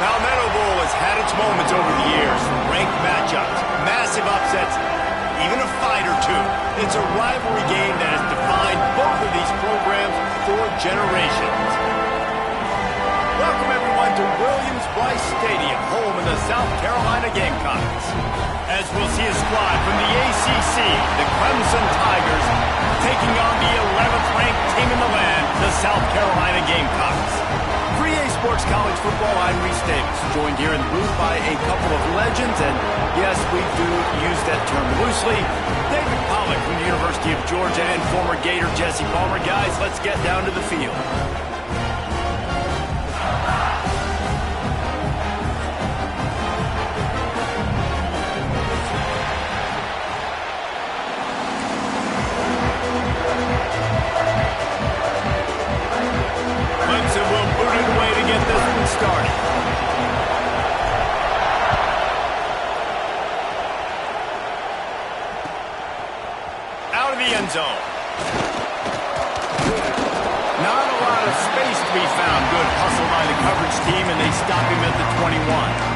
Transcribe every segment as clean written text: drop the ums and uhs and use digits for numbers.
Palmetto Bowl has had its moments over the years. Ranked matchups, massive upsets, even a fight or two. It's a rivalry game that has defined both of these programs for generations. Welcome everyone to Williams-Brice Stadium, home of the South Carolina Gamecocks. As we'll see a squad from the ACC, the Clemson Tigers, taking on the 11th ranked team in the land, the South Carolina Gamecocks. For EA Sports College Football, I'm Reese Davis, joined here in the booth by a couple of legends, and yes, we do use that term loosely. David Pollack from the University of Georgia and former Gator Jesse Palmer. Guys, let's get down to the field. Clemson will boot it away to get this one started. Out of the end zone. Not a lot of space to be found. Good hustle by the coverage team, and they stop him at the 21.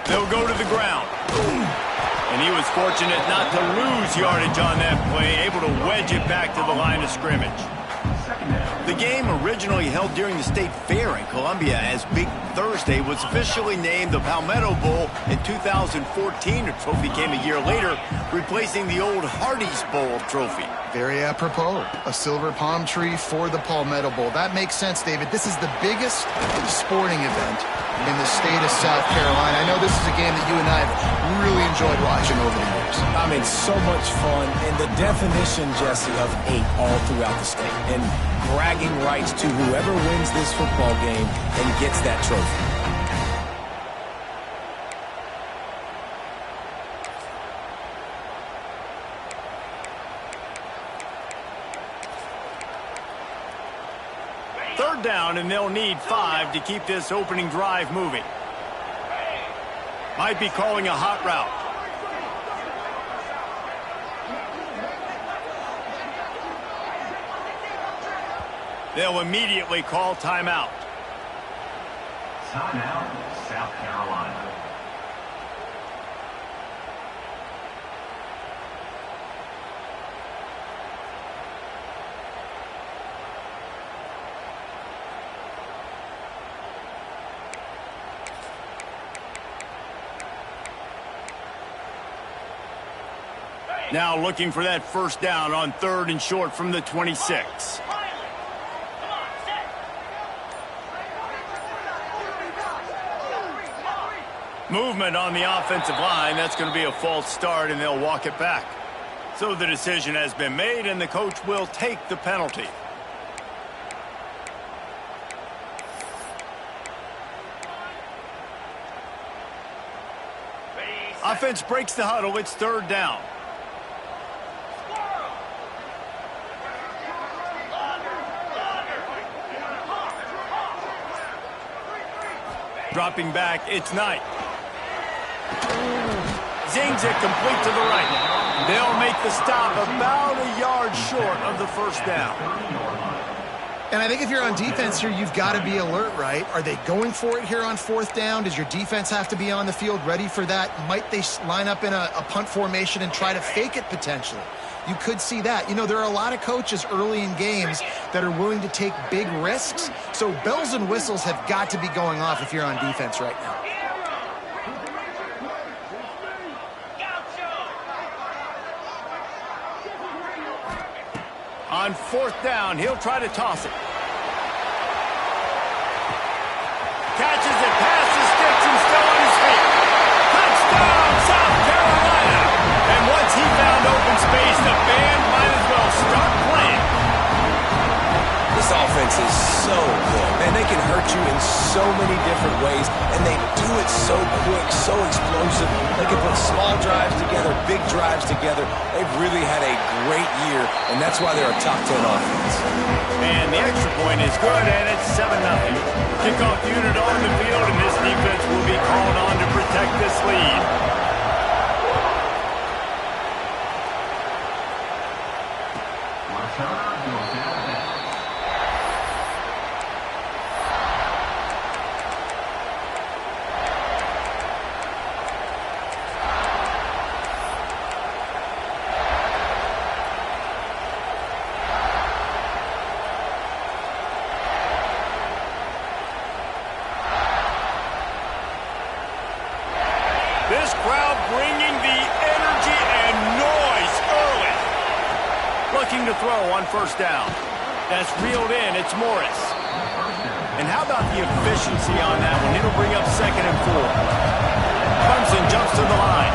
They'll go to the ground. And he was fortunate not to lose yardage on that play, able to wedge it back to the line of scrimmage. The game, originally held during the State Fair in Columbia as Big Thursday, was officially named the Palmetto Bowl in 2014. The trophy came a year later, replacing the old Hardee's Bowl trophy. Very apropos. A silver palm tree for the Palmetto Bowl. That makes sense, David. This is the biggest sporting event in the state of South Carolina. I know this is a game that you and I have really enjoyed watching over the years. I mean, so much fun, and the definition, Jesse, of hate all throughout the state. And bragging rights to whoever wins this football game and gets that trophy. Third down, and they'll need 5 to keep this opening drive moving. Might be calling a hot route. They'll immediately call timeout. Timeout, South Carolina. Now looking for that first down on 3rd and short from the 26. Movement on the offensive line. That's going to be a false start, and they'll walk it back. So the decision has been made, and the coach will take the penalty. Offense breaks the huddle. It's 3rd down. Dropping back, it's Knight. Zings it complete to the right. They'll make the stop about a yard short of the first down. And I think if you're on defense here, you've got to be alert, right? Are they going for it here on 4th down? Does your defense have to be on the field ready for that? Might they line up in a punt formation and try to fake it potentially? You could see that. You know, there are a lot of coaches early in games that are willing to take big risks. So bells and whistles have got to be going off if you're on defense right now. On 4th down, he'll try to toss it. Catches it, passes, sticks, and still on his feet. Touchdown, South Carolina! And once he found open space, the band might as well start playing. This offense is so good. Man, they can hurt you in so many different ways, and they do it so quick, so explosive. They can put small drives together, big drives together. They've really had a great year, and that's why they're a top 10 offense. And the extra point is good, and it's 7-0. Kickoff unit on the field, and this defense will be called on to protect this lead. This crowd bringing the energy and noise early. Looking to throw on first down. That's reeled in. It's Morris. And how about the efficiency on that one? It'll bring up 2nd and 4. Clemson jumps to the line.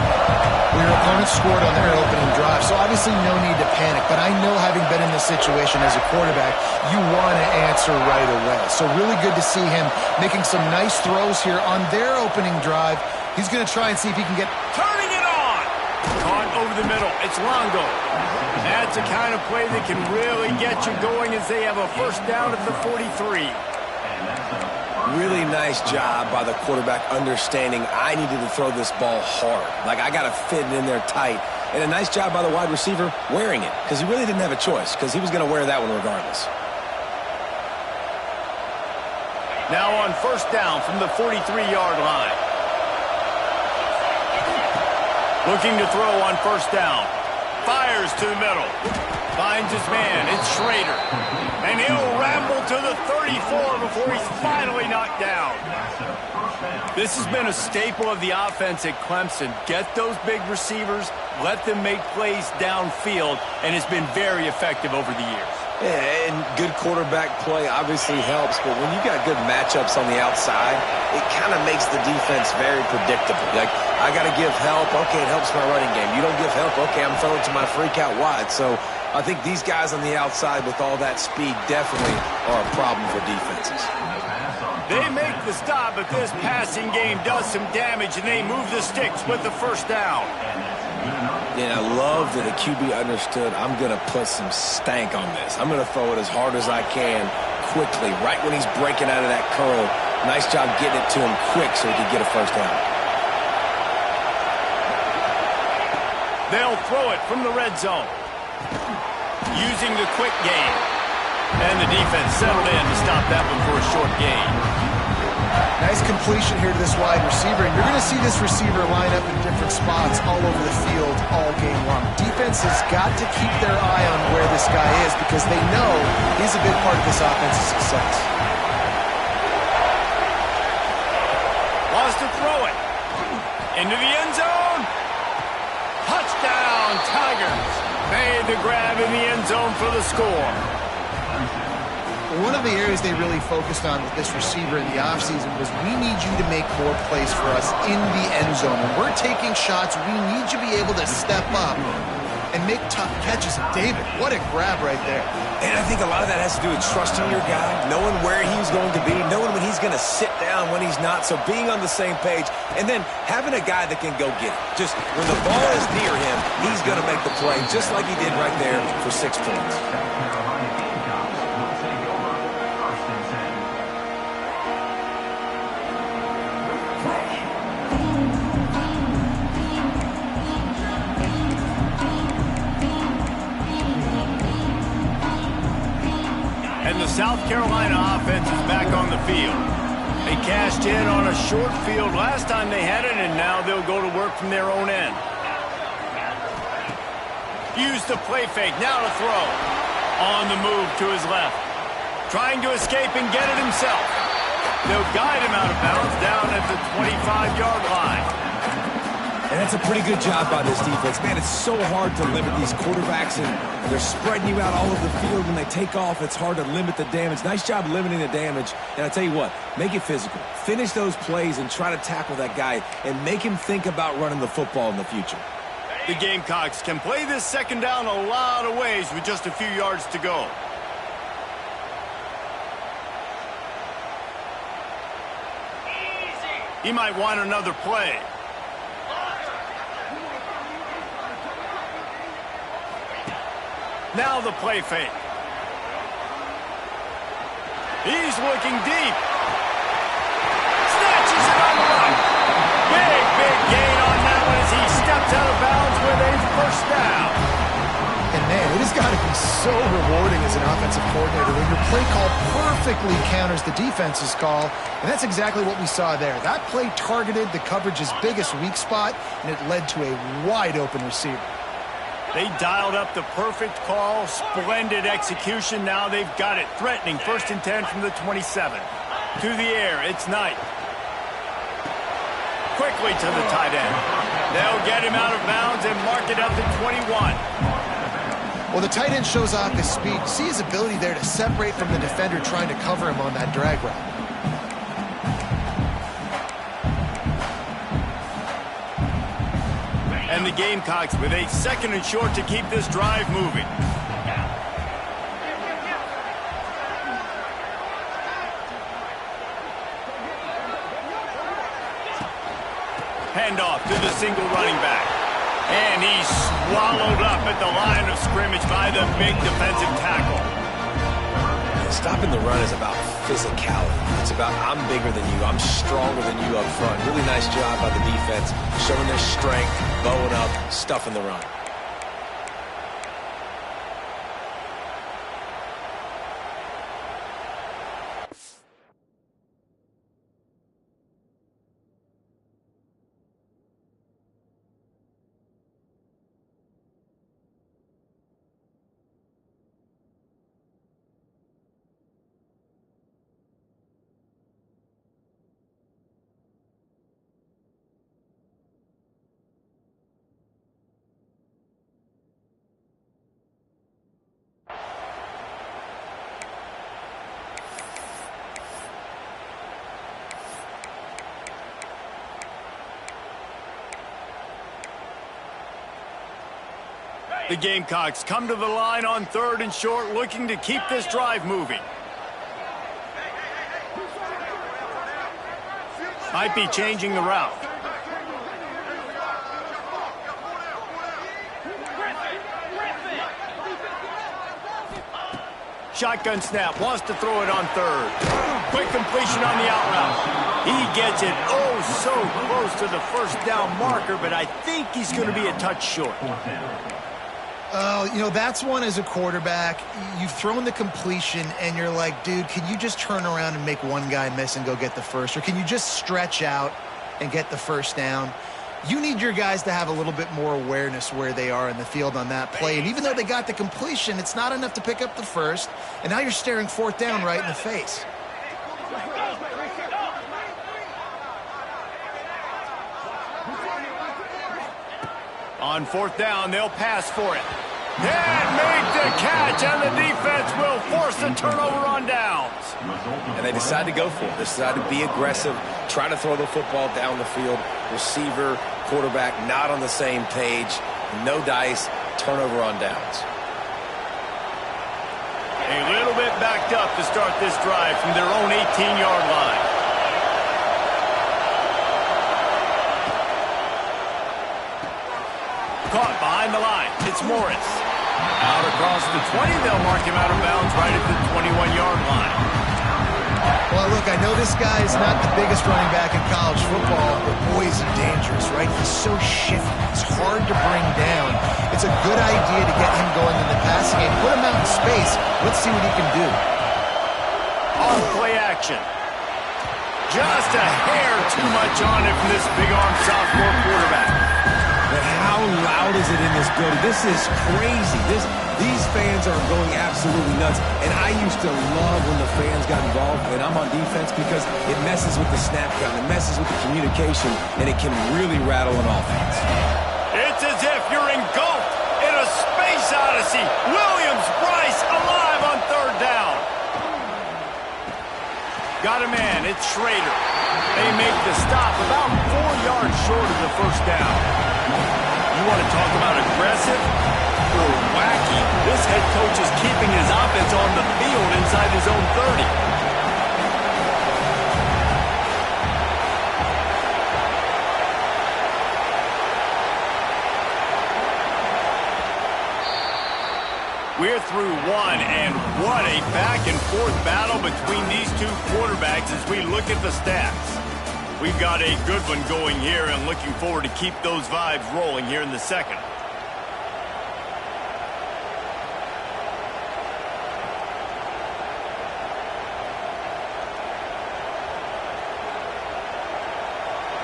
Your opponent scored on their opening drive, so obviously no need to panic. But I know, having been in this situation as a quarterback, you want to answer right away. So really good to see him making some nice throws here on their opening drive. He's going to try and see if he can get... Turning it on! Caught over the middle. It's Longo. That's the kind of play that can really get you going as they have a first down at the 43. Really nice job by the quarterback understanding I needed to throw this ball hard. Like, I got to fit it in there tight. And a nice job by the wide receiver wearing it, because he really didn't have a choice, because he was going to wear that one regardless. Now on first down from the 43-yard line. Looking to throw on first down. Fires to the middle. Finds his man. It's Schrader. And he'll ramble to the 34 before he's finally knocked down. This has been a staple of the offense at Clemson. Get those big receivers, let them make plays downfield, and it's been very effective over the years. Yeah, and good quarterback play obviously helps, but when you got good matchups on the outside, it kind of makes the defense very predictable. Like, I got to give help. Okay, it helps my running game. You don't give help. Okay, I'm throwing to my freak out wide. So I think these guys on the outside with all that speed definitely are a problem for defenses. They make the stop, but this passing game does some damage, and they move the sticks with the first down. Yeah, I love that the QB understood I'm going to put some stank on this. I'm going to throw it as hard as I can quickly, right when he's breaking out of that curl. Nice job getting it to him quick so he could get a first down. They'll throw it from the red zone. Using the quick game. And the defense settled in to stop that one for a short gain. Nice completion here to this wide receiver. And you're going to see this receiver line up in different spots all over the field all game long. Defense has got to keep their eye on where this guy is, because they know he's a big part of this offense's success. Wants to throw it. Into the end zone. Touchdown, Tigers. Made the grab in the end zone for the score. One of the areas they really focused on with this receiver in the offseason was, we need you to make more plays for us in the end zone. When we're taking shots, we need you to be able to step up and make tough catches. And David, what a grab right there. And I think a lot of that has to do with trusting your guy, knowing where he's going to be, knowing when he's going to sit down, when he's not. So being on the same page, and then having a guy that can go get it. Just when the ball is near him, he's going to make the play, just like he did right there for 6 points. And the South Carolina offense is back on the field. They cashed in on a short field last time they had it, and now they'll go to work from their own end. Use the play fake, now to throw. On the move to his left. Trying to escape and get it himself. They'll guide him out of bounds down at the 25-yard line. And that's a pretty good job by this defense. Man, it's so hard to limit these quarterbacks, and they're spreading you out all over the field. When they take off, it's hard to limit the damage. Nice job limiting the damage. And I tell you what, make it physical. Finish those plays and try to tackle that guy and make him think about running the football in the future. The Gamecocks can play this second down a lot of ways with just a few yards to go. He might want another play. Now the play fake. He's looking deep. Snatches it on the run. Big gain on that one as he steps out of bounds with a first down. And man, it has got to be so rewarding as an offensive coordinator when your play call perfectly counters the defense's call, and that's exactly what we saw there. That play targeted the coverage's biggest weak spot, and it led to a wide-open receiver. They dialed up the perfect call, splendid execution. Now they've got it. Threatening 1st and 10 from the 27. To the air, it's Knight. Quickly to the tight end. They'll get him out of bounds and mark it up to 21. Well, the tight end shows off his speed. See his ability there to separate from the defender trying to cover him on that drag route. And the Gamecocks with a 2nd and short to keep this drive moving. Handoff to the single running back. And he's swallowed up at the line of scrimmage by the big defensive tackle. Stopping the run is about physicality. It's about I'm bigger than you, I'm stronger than you up front. Really nice job by the defense, showing their strength, bowing up, stuffing the run. The Gamecocks come to the line on 3rd and short, looking to keep this drive moving. Might be changing the route. Shotgun snap, wants to throw it on 3rd. Quick completion on the out route. He gets it so close to the first down marker, but I think he's going to be a touch short. You know, that's one as a quarterback. You've thrown the completion, and you're like, dude, can you just turn around and make one guy miss and go get the first? Or can you just stretch out and get the first down? You need your guys to have a little bit more awareness where they are in the field on that play. And even though they got the completion, it's not enough to pick up the first. And now you're staring 4th down right in the face. On 4th down, they'll pass for it. And make the catch, and the defense will force a turnover on downs. And they decide to go for it. They decide to be aggressive, try to throw the football down the field. Receiver, quarterback not on the same page. No dice, turnover on downs. A little bit backed up to start this drive from their own 18-yard line. Caught behind the line. It's Morris. Out across the 20. They'll mark him out of bounds right at the 21-yard line. Well, look, I know this guy is not the biggest running back in college football, but boy, is he dangerous, right? He's so shifty. He's hard to bring down. It's a good idea to get him going in the passing game. Put him out in space. Let's see what he can do. On play action. Just a hair too much on it from this big-arm sophomore quarterback. But how loud is it in this building? This is crazy. These fans are going absolutely nuts. And I used to love when the fans got involved, and I'm on defense, because it messes with the snap count, it messes with the communication, and it can really rattle an offense. It's as if you're engulfed in a space odyssey. Williams-Brice alive on 3rd down. Got a man. It's Schrader. They make the stop about 4 yards short of the first down. You want to talk about aggressive or wacky? This head coach is keeping his offense on the field inside his own 30. We're through one, and what a back-and-forth battle between these two quarterbacks as we look at the stats. We've got a good one going here and looking forward to keep those vibes rolling here in the second.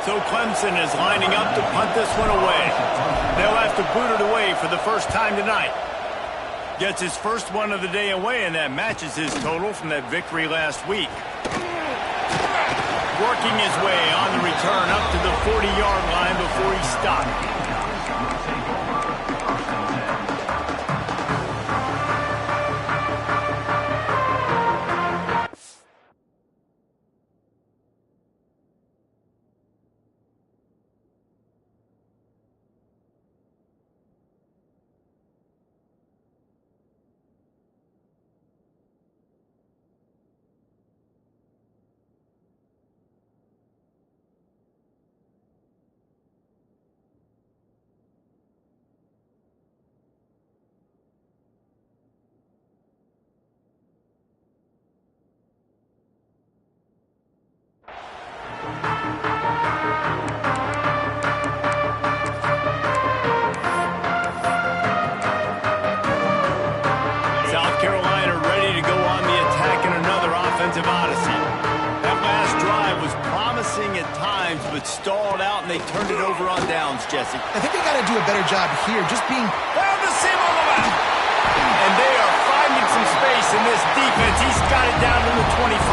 So Clemson is lining up to punt this one away. They'll have to boot it away for the first time tonight. Gets his first one of the day away, and that matches his total from that victory last week. Working his way on the return up to the 40-yard line before he stopped. Odyssey. That last drive was promising at times, but stalled out, and they turned it over on downs, Jesse. I think they got to do a better job here, just being... Found the seam on the left. And they are finding some space in this defense. He's got it down to the 25.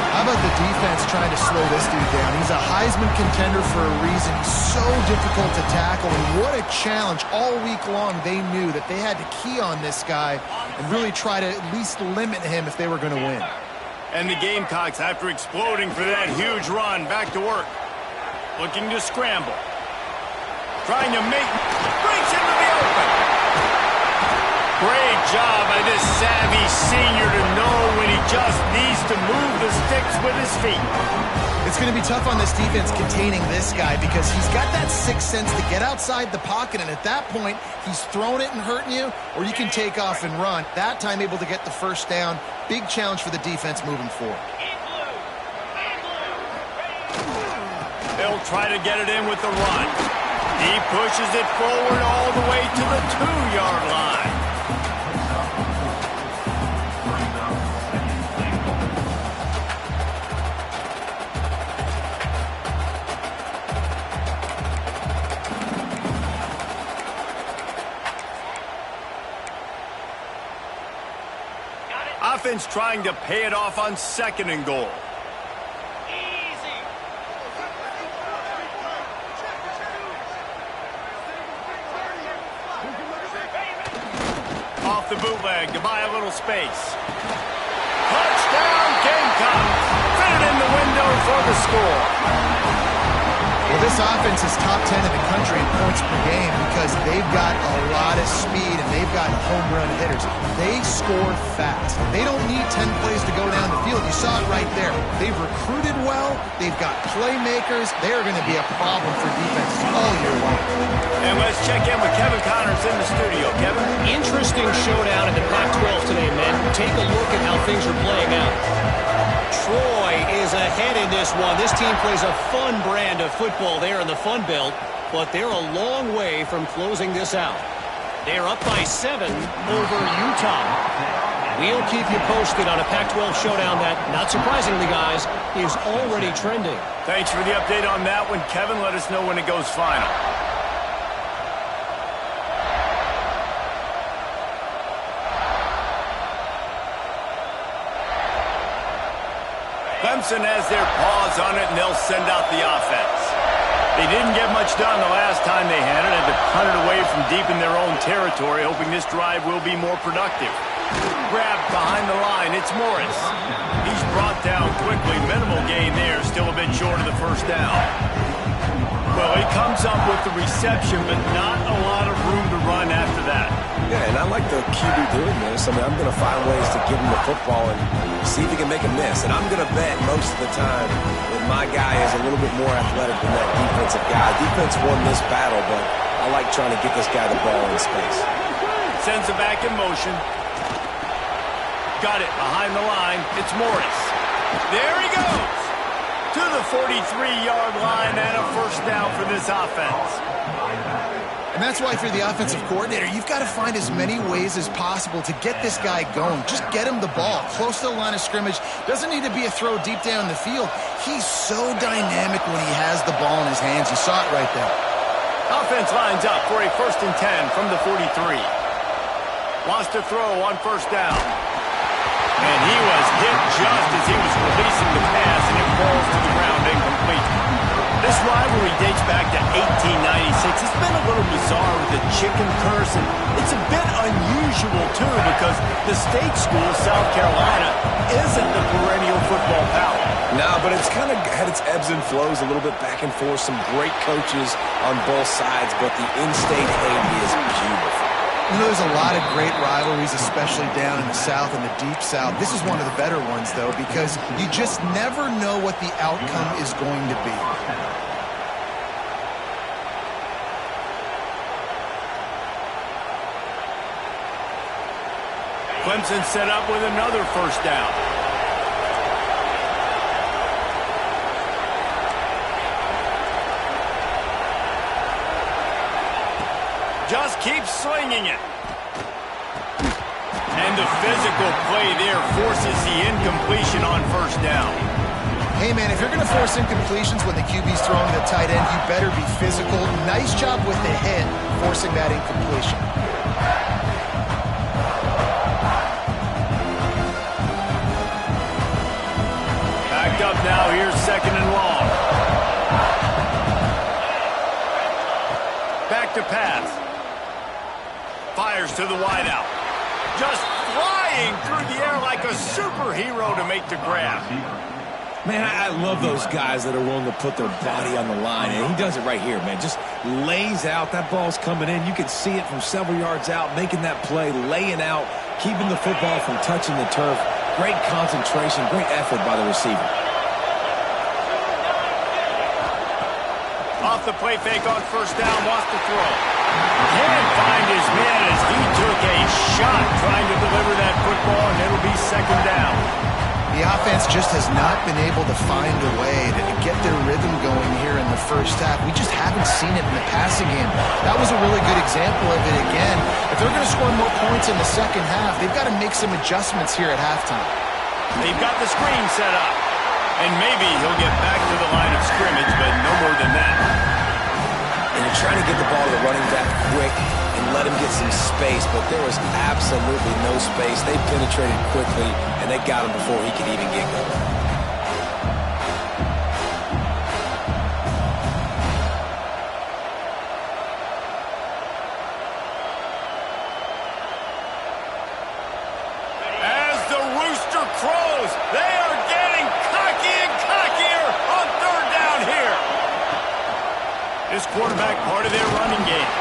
How about the defense trying to slow this dude down? He's a Heisman contender for a reason. He's so difficult to tackle, and what a challenge. All week long, they knew that they had to key on this guy and really try to at least limit him if they were going to win. And the Gamecocks, after exploding for that huge run, back to work. Looking to scramble. Trying to make... breaks into the open. Great job by this savvy senior to know when he just needs to move the sticks with his feet. It's going to be tough on this defense containing this guy because he's got that sixth sense to get outside the pocket, and at that point, he's throwing it and hurting you, or you can take off and run. That time able to get the first down. Big challenge for the defense moving forward. They'll try to get it in with the run. He pushes it forward all the way to the 2-yard line. Offense trying to pay it off on 2nd and goal. Off the bootleg to buy a little space. Touchdown Gamecocks! Fit it in the window for the score. Well, this offense is top 10 in the country in points per game because they've got a lot of speed and they've got home run hitters. They score fast. They don't need 10 plays to go down the field. You saw it right there. They've recruited well. They've got playmakers. They're going to be a problem for defenses all year long. And let's check in with Kevin Connors in the studio. Kevin? Interesting showdown in the Pac-12 today, men. Take a look at how things are playing out. Troy is ahead in this one. This team plays a fun brand of football there in the Fun Belt, but they're a long way from closing this out. They're up by 7 over Utah. We'll keep you posted on a Pac-12 showdown that, not surprisingly, guys, is already trending. Thanks for the update on that one, Kevin. Let us know when it goes final. Clemson has their paws on it, and they'll send out the offense. They didn't get much done the last time they had it. Had to punt it away from deep in their own territory, hoping this drive will be more productive. Grabbed behind the line. It's Morris. He's brought down quickly. Minimal gain there. Still a bit short of the first down. Well, he comes up with the reception, but not a lot of room to run after that. Yeah, and I like the QB doing this. I mean, I'm going to find ways to give him the football and see if he can make a miss. And I'm going to bet most of the time that my guy is a little bit more athletic than that defensive guy. Defense won this battle, but I like trying to get this guy the ball in space. sends it back in motion. Got it behind the line. It's Morris. There he goes. To the 43-yard line and a first down for this offense. And that's why if you're the offensive coordinator, you've got to find as many ways as possible to get this guy going. Just get him the ball close to the line of scrimmage. Doesn't need to be a throw deep down the field. He's so dynamic when he has the ball in his hands. You saw it right there. Offense lines up for a 1st and 10 from the 43. Wants to throw on first down. And he was hit just as he was releasing the pass, and it falls to the ground incomplete. This rivalry dates back to 1896. It's been a little bizarre with the chicken curse, and it's a bit unusual, too, because the state school, South Carolina, isn't the perennial football power. No, but it's kind of had its ebbs and flows, a little bit back and forth, some great coaches on both sides, but the in-state hate is beautiful. You know, there's a lot of great rivalries, especially down in the South and the Deep South. This is one of the better ones, though, because you just never know what the outcome is going to be. Clemson set up with another first down. Just keep slinging it. And the physical play there forces the incompletion on first down. Hey, man, if you're going to force incompletions when the QB's throwing to the tight end, you better be physical. Nice job with the hit, forcing that incompletion. Backed up now. Here's 2nd and long. Back to pass. Fires to the wideout. Just flying through the air like a superhero to make the grab. Man, I love those guys that are willing to put their body on the line, and he does it right here, man. Just lays out. That ball's coming in. You can see it from several yards out, making that play, laying out, keeping the football from touching the turf. Great concentration, great effort by the receiver. Off the play fake on first down, wants to throw. Can't find his man as he took a shot trying to deliver that football, and it'll be 2nd down. The offense just has not been able to find a way to get their rhythm going here in the first half. We just haven't seen it in the passing game. That was a really good example of it again. If they're going to score more points in the second half, they've got to make some adjustments here at halftime. They've got the screen set up. And maybe he'll get back to the line of scrimmage, but no more than that. And you're trying to get the ball to the running back quick and let him get some space, but there was absolutely no space. They penetrated quickly, and they got him before he could even get going. As the rooster crows, they are getting cocky and cockier on 3rd down here. This quarterback part of their running game.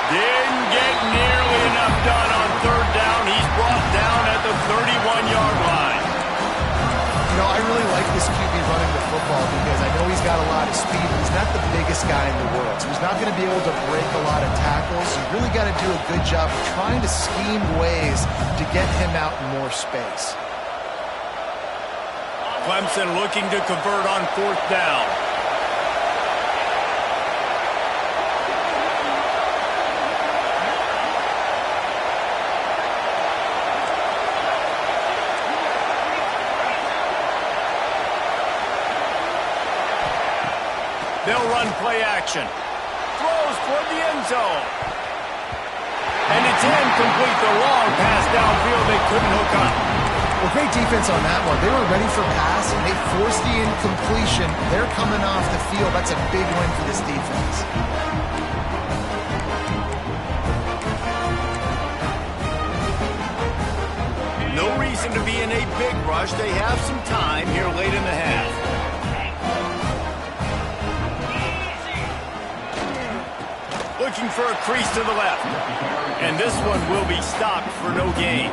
Didn't get nearly enough done on 3rd down. He's brought down at the 31-yard line. You know, I really like this QB running the football because I know he's got a lot of speed, but he's not the biggest guy in the world. So he's not going to be able to break a lot of tackles. You really got to do a good job of trying to scheme ways to get him out in more space. Clemson looking to convert on 4th down. They'll run play action. Throws toward the end zone. And it's incomplete. The long pass downfield. They couldn't hook up. Well, great defense on that one. They were ready for pass, and they forced the incompletion. They're coming off the field. That's a big win for this defense. No reason to be in a big rush. They have some time here late in the half. Looking for a crease to the left. And this one will be stopped for no gain.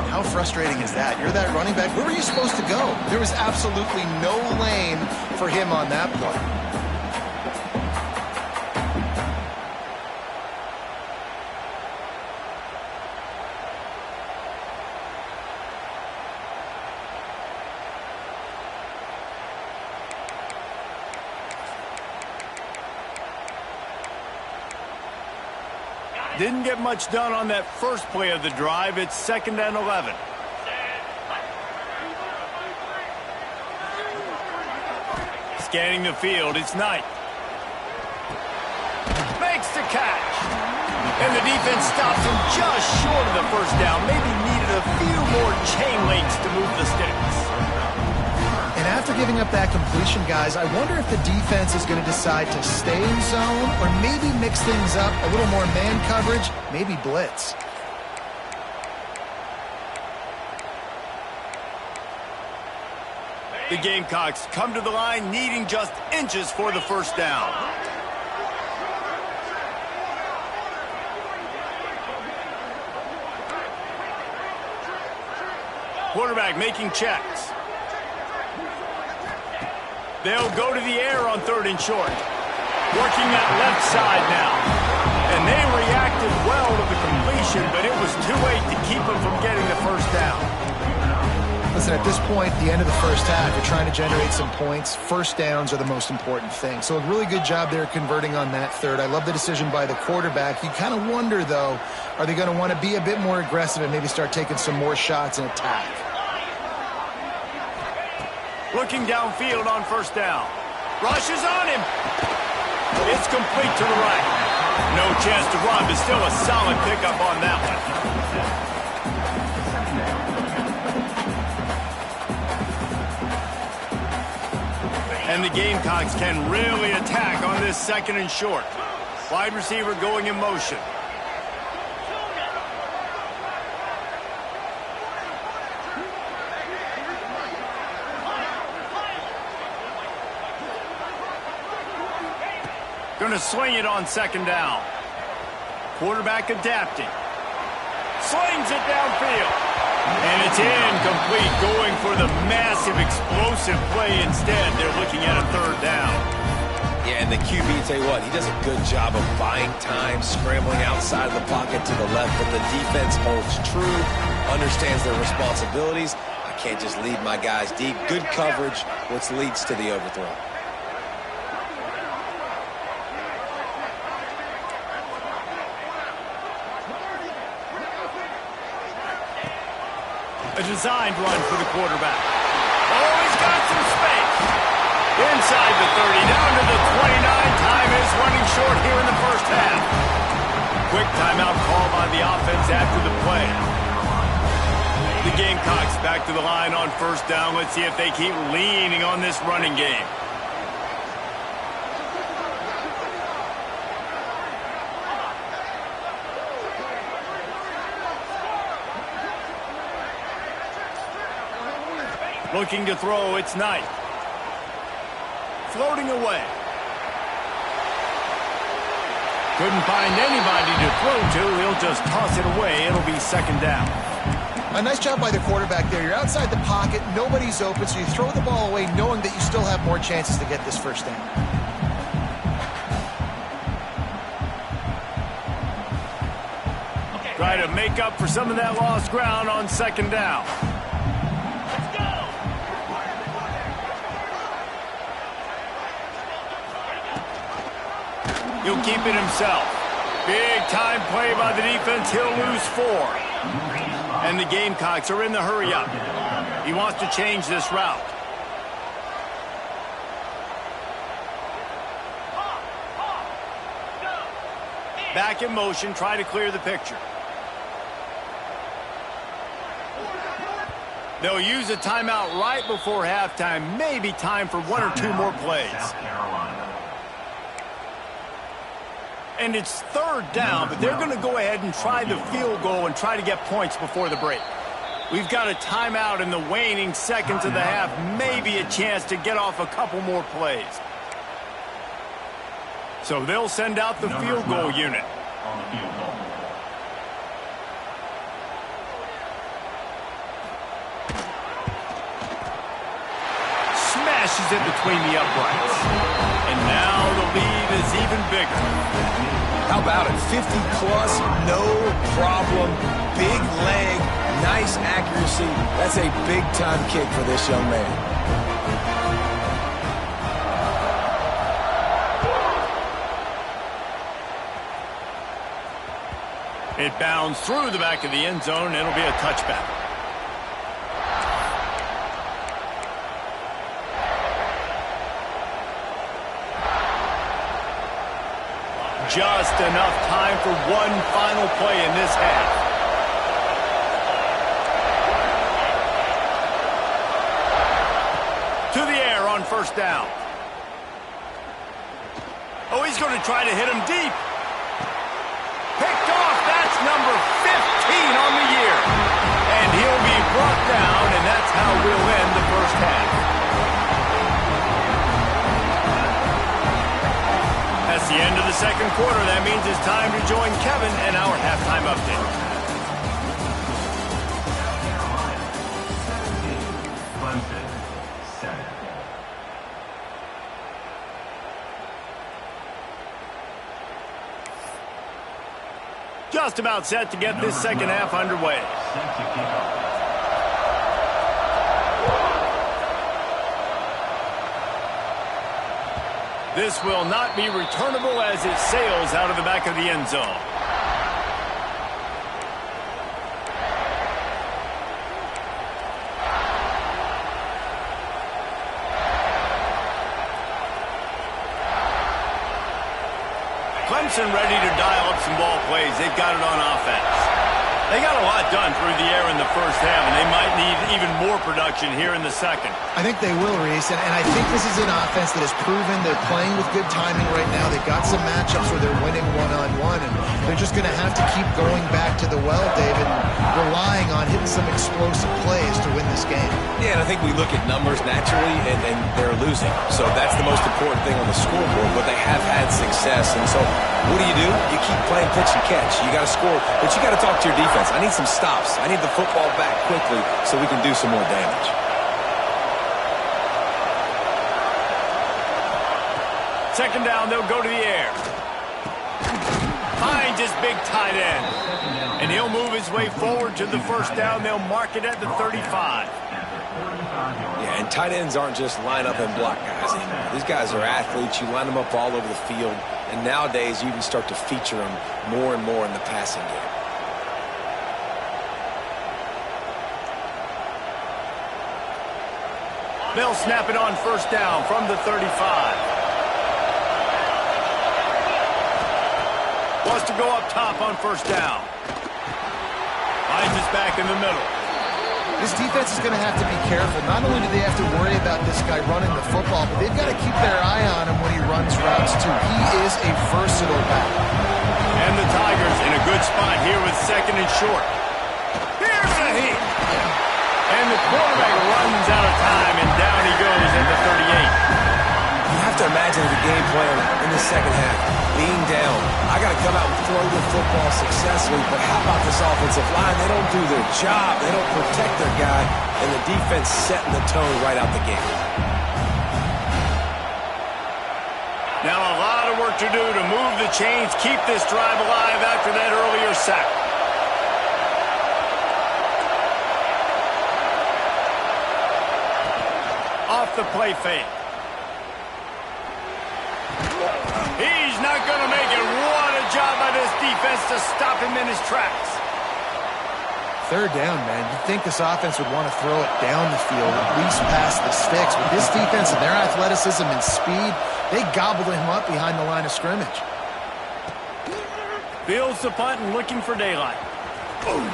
How frustrating is that? You're that running back. Where were you supposed to go? There was absolutely no lane for him on that play. Didn't get much done on that first play of the drive. It's 2nd and 11. Scanning the field, it's Knight. Makes the catch. And the defense stops him just short of the first down. Maybe needed a few more chain links to move the sticks. And after giving up that completion, guys, I wonder if the defense is going to decide to stay in zone or maybe mix things up, a little more man coverage, maybe blitz. The Gamecocks come to the line needing just inches for the first down. Quarterback making checks. They'll go to the air on 3rd and short. Working that left side now. And they reacted well to the completion, but it was too late to keep them from getting the first down. Listen, at this point, the end of the first half, you're trying to generate some points. First downs are the most important thing. So a really good job there converting on that third. I love the decision by the quarterback. You kind of wonder, though, are they going to want to be a bit more aggressive and maybe start taking some more shots and attack? Looking downfield on first down. Rushes on him. It's complete to the right. No chance to run, but still a solid pickup on that one. And the Gamecocks can really attack on this 2nd and short. Wide receiver going in motion. Going to swing it on 2nd down. Quarterback adapting. Slings it downfield. And it's incomplete, going for the massive explosive play instead. They're looking at a 3rd down. Yeah, and the QB, tell you what, he does a good job of buying time, scrambling outside of the pocket to the left, but the defense holds true, understands their responsibilities. I can't just lead my guys deep. Good coverage, which leads to the overthrow. A designed run for the quarterback. Oh, he's got some space. Inside the 30, down to the 29. Time is running short here in the first half. Quick timeout call by the offense after the play. The Gamecocks back to the line on first down. Let's see if they keep leaning on this running game. Looking to throw, it's Knight. Floating away. Couldn't find anybody to throw to. He'll just toss it away. It'll be 2nd down. A nice job by the quarterback there. You're outside the pocket. Nobody's open, so you throw the ball away knowing that you still have more chances to get this first down. Try to make up for some of that lost ground on 2nd down. He'll keep it himself. Big time play by the defense. He'll lose 4. And the Gamecocks are in the hurry-up. He wants to change this route. Back in motion, try to clear the picture. They'll use a timeout right before halftime. Maybe time for 1 or 2 more plays. And it's 3rd down, but they're going to go ahead and try the field goal and try to get points before the break. We've got a timeout in the waning seconds of the half. Maybe a chance to get off a couple more plays. So they'll send out the field goal unit. Smashes it between the uprights. And now the lead is even bigger. How about it? 50-plus, no problem. Big leg, nice accuracy. That's a big-time kick for this young man. It bounds through the back of the end zone. It'll be a touchback. Just enough time for one final play in this half. To the air on first down. Oh, he's going to try to hit him deep. Picked off. That's number 15 on the year. And he'll be brought down, and that's how we'll end the first half. That's the end of the second quarter. That means it's time to join Kevin and our halftime update. Clemson, 7. Just about set to get this second half underway. Set to kick off. This will not be returnable as it sails out of the back of the end zone. Clemson ready to dial up some ball plays. They've got it on offense. They got a lot done through the air in the first half, and they might need even more production here in the second. I think they will, Reese, and I think this is an offense that has proven they're playing with good timing right now. They've got some matchups where they're winning one-on-one, and they're just going to have to keep going back to the well, David, and relying on hitting some explosive plays to win this game. Yeah, and I think we look at numbers naturally, and they're losing. So that's the most important thing on the scoreboard, but they have had success. And so what do? You keep playing pitch and catch. You got to score, but you got to talk to your defense. I need some stops. I need the football back quickly so we can do some more damage. Second down, they'll go to the air. Finds his big tight end. And he'll move his way forward to the first down. They'll mark it at the 35. Yeah, and tight ends aren't just line up and block guys anymore. These guys are athletes. You line them up all over the field. And nowadays, you can start to feature them more and more in the passing game. They'll snap it on first down from the 35. Wants to go up top on first down. Finds his back in the middle. This defense is going to have to be careful. Not only do they have to worry about this guy running the football, but they've got to keep their eye on him when he runs routes, too. He is a versatile back. And the Tigers in a good spot here with second and short. Here's a hit. And the quarterback runs out of time, and down he goes at the 38. You have to imagine the game plan in the second half. Being down, I got to come out and throw the football successfully, but how about this offensive line? They don't do their job. They don't protect their guy, and the defense setting the tone right out the gate. Now a lot of work to do to move the chains, keep this drive alive after that earlier sack. Off the play fake. He's not going to make it. What a job by this defense to stop him in his tracks. Third down, man. You'd think this offense would want to throw it down the field, at least past the sticks. But this defense and their athleticism and speed, they gobbled him up behind the line of scrimmage. Fields the punt and looking for daylight. Boom.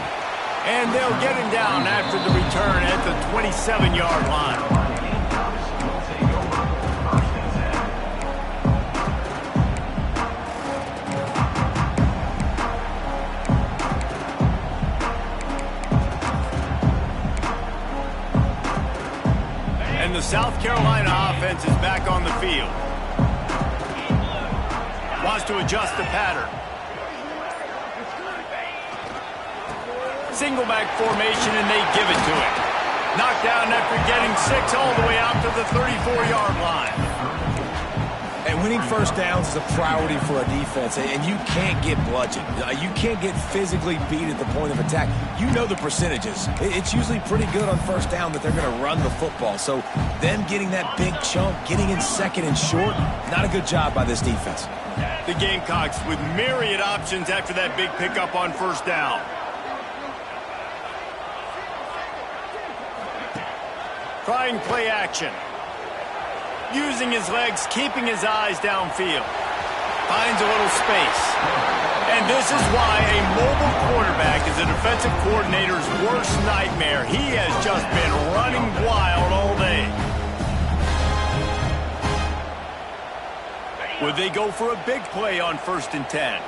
And they'll get him down after the return at the 27-yard line. The South Carolina offense is back on the field. Wants to adjust the pattern. Single back formation, and they give it to him. Knocked down after getting 6 all the way out to the 34-yard line. And winning first downs is a priority for a defense, and you can't get bludgeoned. You can't get physically beat at the point of attack. You know the percentages. It's usually pretty good on first down that they're going to run the football. So them getting that big chunk, getting in second and short, not a good job by this defense. The Gamecocks with myriad options after that big pickup on first down. Trying play action. Using his legs, keeping his eyes downfield. Finds a little space. And this is why a mobile quarterback is a defensive coordinator's worst nightmare. He has just been running wild all day. Would they go for a big play on 1st and 10?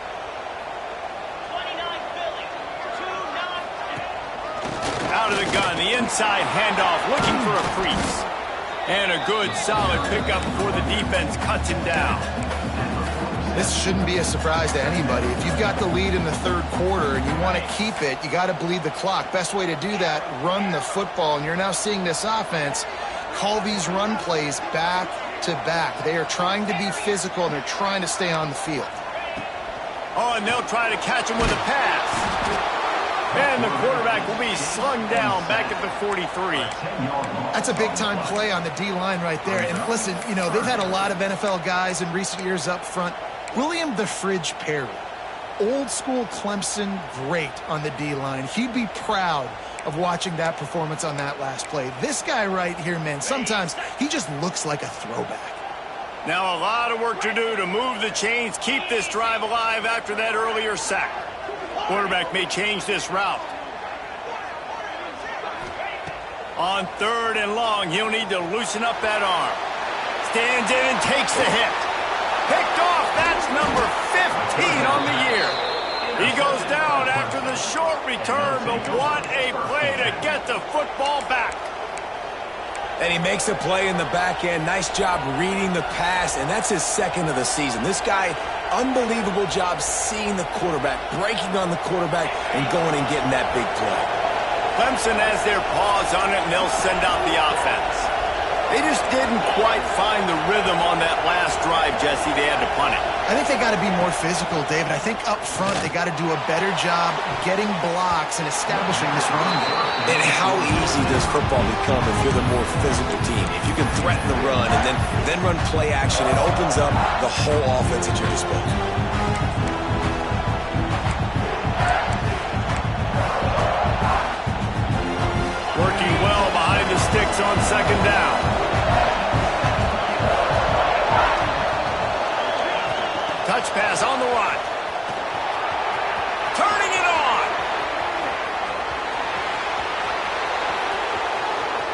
Out of the gun, the inside handoff, looking for a crease. And a good, solid pickup before the defense cuts him down. This shouldn't be a surprise to anybody. If you've got the lead in the 3rd quarter and you want to keep it, you got to bleed the clock. Best way to do that, run the football. And you're now seeing this offense call these run plays back to back. They are trying to be physical, and they're trying to stay on the field. Oh, and they'll try to catch him with a pass. And the quarterback will be slung down back at the 43. That's a big-time play on the D-line right there. And listen, you know, they've had a lot of NFL guys in recent years up front. William the Fridge Perry, old-school Clemson great on the D-line. He'd be proud of watching that performance on that last play. This guy right here, man, sometimes he just looks like a throwback. Now a lot of work to do to move the chains, keep this drive alive after that earlier sack. Quarterback may change this route. On 3rd and long, he'll need to loosen up that arm. Stands in and takes the hit. Picked off, that's number 15 on the year. He goes down after the short return, but what a play to get the football back. And he makes a play in the back end. Nice job reading the pass, and that's his 2nd of the season. This guy, unbelievable job seeing the quarterback, breaking on the quarterback, and going and getting that big play. Clemson has their paws on it, and they'll send out the offense. They just didn't quite find the rhythm on that last drive, Jesse. They had to punt it. I think they got to be more physical, David. I think up front they got to do a better job getting blocks and establishing this running game. And how easy does football become if you're the more physical team? If you can threaten the run and then run play action, it opens up the whole offense at your disposal. Working well behind the sticks on 2nd down. Touch pass on the run. Turning it on.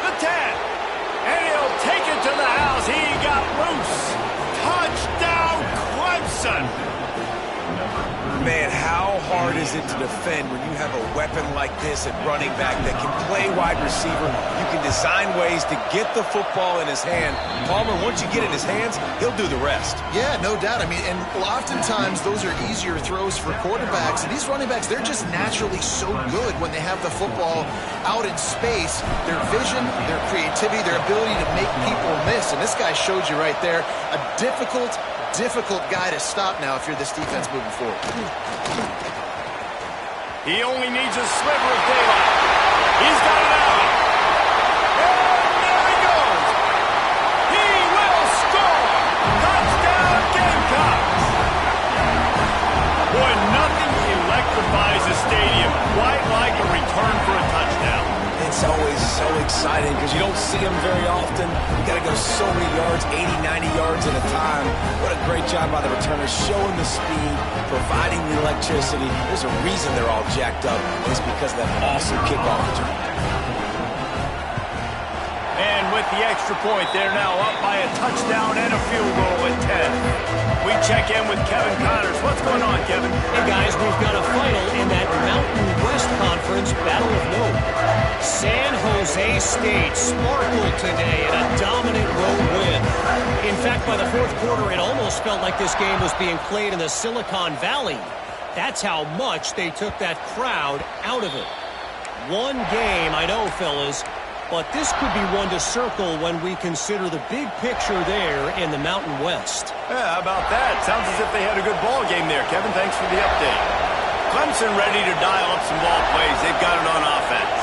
The 10. And he'll take it to the house. He got loose. Touchdown, Clemson. Man, how hard is it to defend when you have a weapon like this at running back that can play wide receiver? You can design ways to get the football in his hand. Palmer, once you get it in his hands, he'll do the rest. Yeah, no doubt. I mean, and oftentimes those are easier throws for quarterbacks. And these running backs, they're just naturally so good when they have the football out in space. Their vision, their creativity, their ability to make people miss. And this guy showed you right there a difficult guy to stop now if you're this defense moving forward. He only needs a sliver of daylight. He's got it out. And there he goes. He will score. Touchdown, Gamecocks. Boy, nothing electrifies a stadium quite like a return for a touchdown. It's always so exciting because you don't see them very often. You got to go so many yards, 80, 90 yards at a time. What a great job by the returners, showing the speed, providing the electricity. There's a reason they're all jacked up, and it's because of that awesome kickoff return. And with the extra point, they're now up by a touchdown and a field goal at 10. We check in with Kevin Connors. What's going on, Kevin? Hey, guys, we've got a final in that Mountain West Conference battle of note. San Jose State sparkled today in a dominant road win. In fact, by the 4th quarter, it almost felt like this game was being played in the Silicon Valley. That's how much they took that crowd out of it. One game, I know, fellas, but this could be one to circle when we consider the big picture there in the Mountain West. Yeah, how about that? Sounds as if they had a good ball game there, Kevin. Thanks for the update. Clemson ready to dial up some ball plays. They've got it on offense.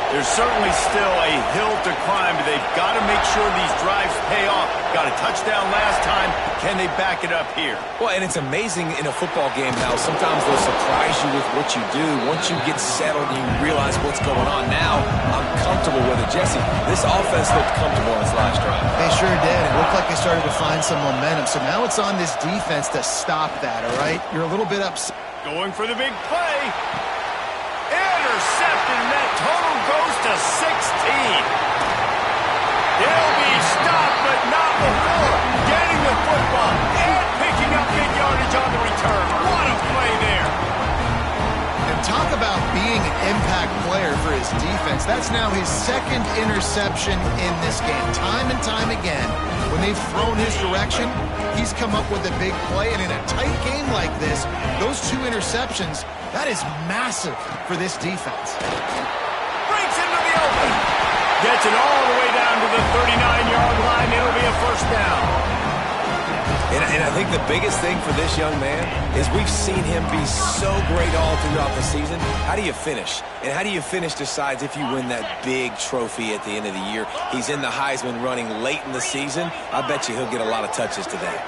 There's certainly still a hill to climb, but they've got to make sure these drives pay off. Got a touchdown last time. Can they back it up here? Well, and it's amazing in a football game how sometimes they'll surprise you with what you do. Once you get settled and you realize what's going on now, I'm comfortable with it. Jesse, this offense looked comfortable on its last drive. They sure did. It looked like they started to find some momentum. So now it's on this defense to stop that, all right? You're a little bit upset. Going for the big play. Intercepted, and that total goes to 16. He'll be stopped, but not before getting the football and picking up big yardage on the return. What a play there. And talk about being an impact player for his defense. That's now his second interception in this game. Time and time again, when they've thrown his direction, he's come up with a big play. And in a tight game like this, those 2 interceptions, that is massive for this defense. Breaks into the open. Gets it all the way down to the 39-yard line. It'll be a first down. And I think the biggest thing for this young man is we've seen him be so great all throughout the season. How do you finish? And how do you finish decides if you win that big trophy at the end of the year. He's in the Heisman running late in the season. I bet you he'll get a lot of touches today.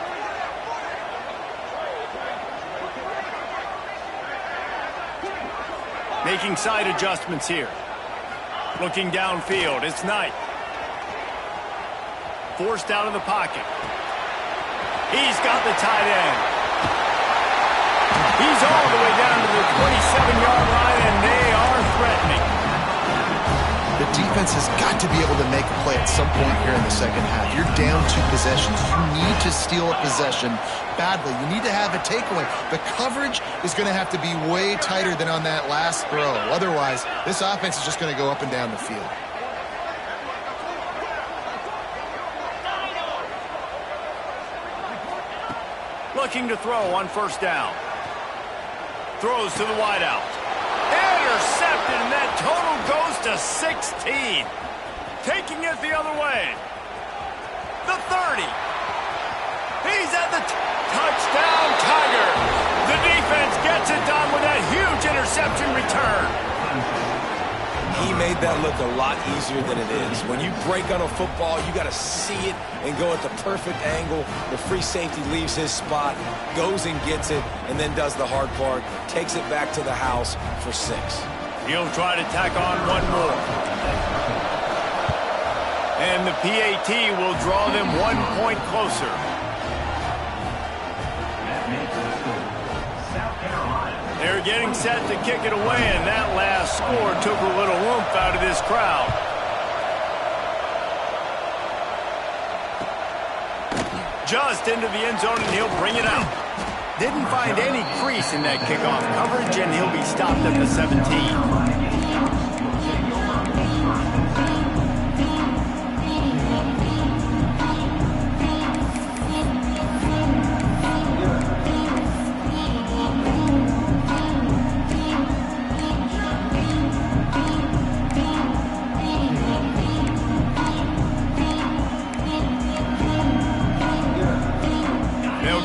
Making side adjustments here. Looking downfield. It's Knight. Forced out of the pocket. He's got the tight end. He's all the way down to the 27-yard line, and they are threatening. The defense has got to be able to make a play at some point here in the second half. You're down 2 possessions. You need to steal a possession badly. You need to have a takeaway. The coverage is going to have to be way tighter than on that last throw. Otherwise, this offense is just going to go up and down the field. Looking to throw on first down. Throws to the wideout. Intercepted, and that total goes to 16. Taking it the other way. The 30. He's at the touchdown, Tiger. The defense gets it done with that huge interception return. He made that look a lot easier than it is. When you break on a football, you got to see it and go at the perfect angle. The free safety leaves his spot, goes and gets it, and then does the hard part, takes it back to the house for 6. He'll try to tack on one more. And the PAT will draw them 1 point closer. They're getting set to kick it away, and that last score took a little oomph out of this crowd. Just into the end zone, and he'll bring it out. Didn't find any crease in that kickoff coverage, and he'll be stopped at the 17.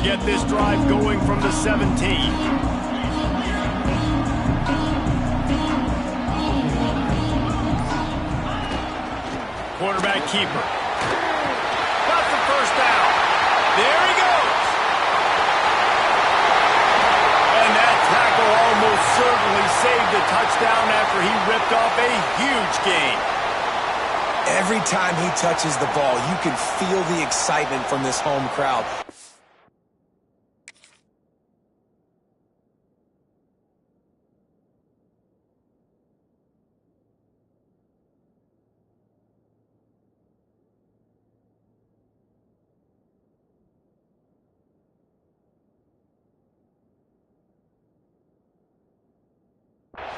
Get this drive going from the 17. Quarterback keeper. Got the first down. There he goes. And that tackle almost certainly saved the touchdown after he ripped off a huge gain. Every time he touches the ball, you can feel the excitement from this home crowd.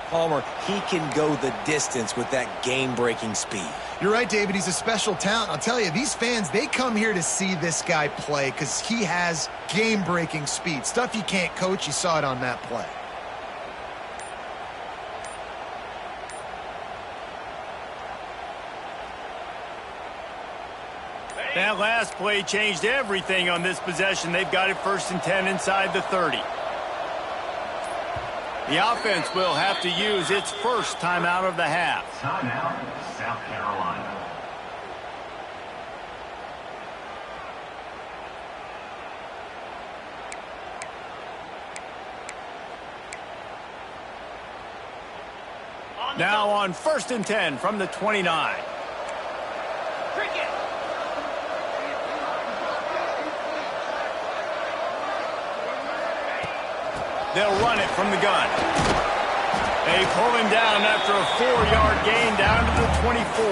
Palmer, he can go the distance with that game-breaking speed. You're right, David. He's a special talent. I'll tell you, these fans, they come here to see this guy play because he has game-breaking speed. Stuff you can't coach. You saw it on that play. That last play changed everything on this possession. They've got it 1st and 10 inside the 30. The offense will have to use its first timeout of the half. Timeout, South Carolina. Now on 1st and 10 from the 29. They'll run it from the gun. They pull him down after a 4-yard gain down to the 24.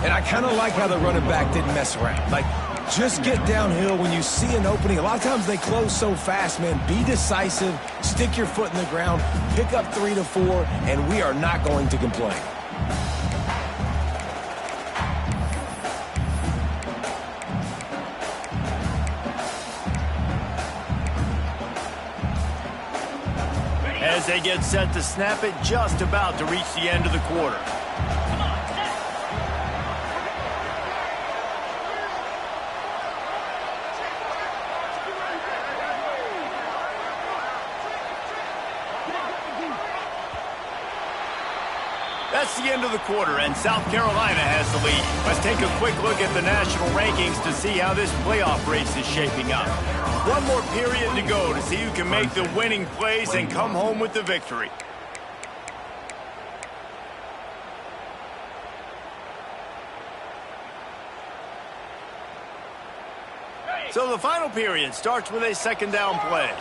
And I kind of like how the running back didn't mess around. Like, just get downhill when you see an opening. A lot of times they close so fast, man. Be decisive, stick your foot in the ground, pick up 3 to 4, and we are not going to complain. As they get set to snap it, just about to reach the end of the quarter. That's the end of the quarter, and South Carolina has the lead. Let's take a quick look at the national rankings to see how this playoff race is shaping up. One more period to go to see who can make the winning plays and come home with the victory. So the final period starts with a 2nd down play.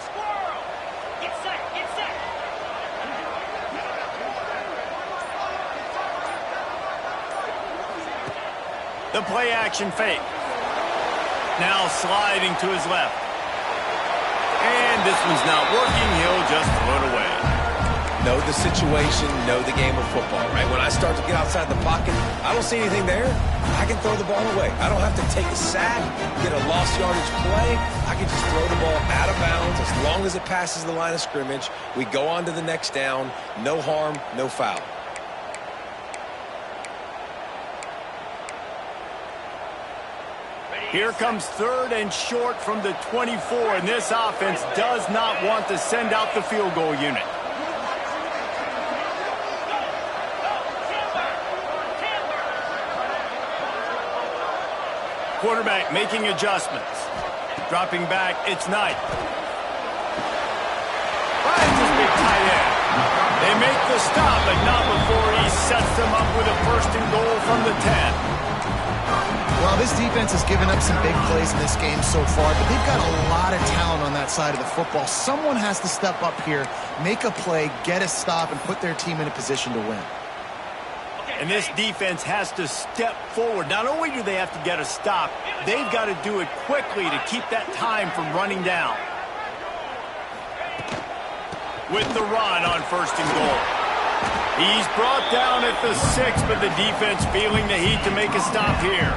The play action fake. Now sliding to his left. And this one's not working. He'll just throw it away. Know the situation, know the game of football, right? When I start to get outside the pocket, I don't see anything there, I can throw the ball away. I don't have to take a sack, get a lost yardage play. I can just throw the ball out of bounds as long as it passes the line of scrimmage. We go on to the next down. No harm, no foul. Here comes 3rd and short from the 24, and this offense does not want to send out the field goal unit. Quarterback making adjustments. Dropping back, it's Knight. Finds his big tight end. They make the stop, but not before he sets them up with a 1st and goal from the 10. Well, this defense has given up some big plays in this game so far, but they've got a lot of talent on that side of the football. Someone has to step up here, make a play, get a stop, and put their team in a position to win. And this defense has to step forward. Not only do they have to get a stop, they've got to do it quickly to keep that time from running down. With the run on 1st and goal. He's brought down at the 6, but the defense feeling the heat to make a stop here.